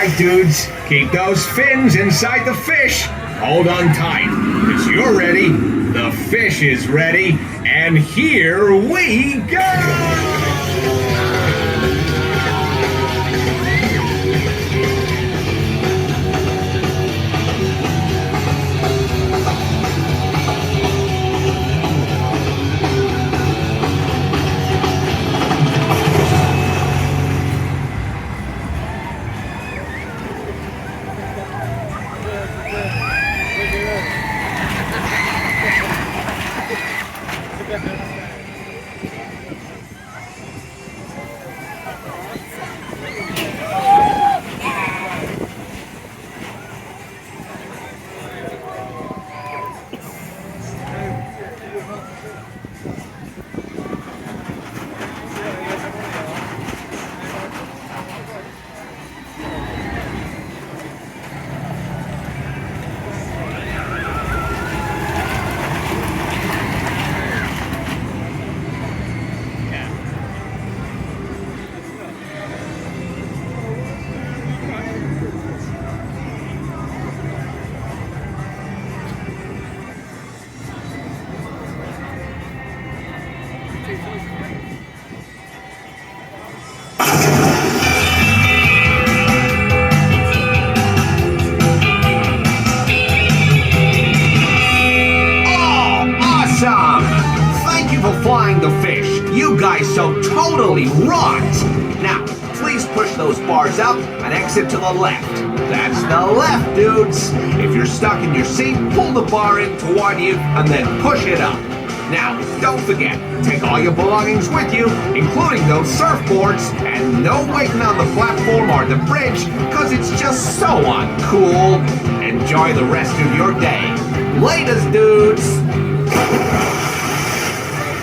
right, dudes. Keep those fins inside the fish. Hold on tight, because you're ready, the fish is ready, and here we go! Flying the fish. You guys so totally rocked. Now, please push those bars up and exit to the left. That's the left, dudes. If you're stuck in your seat, pull the bar in toward you and then push it up. Now, don't forget, take all your belongings with you, including those surfboards, and no waiting on the platform or the bridge, because it's just so uncool. Enjoy the rest of your day. Laters, dudes.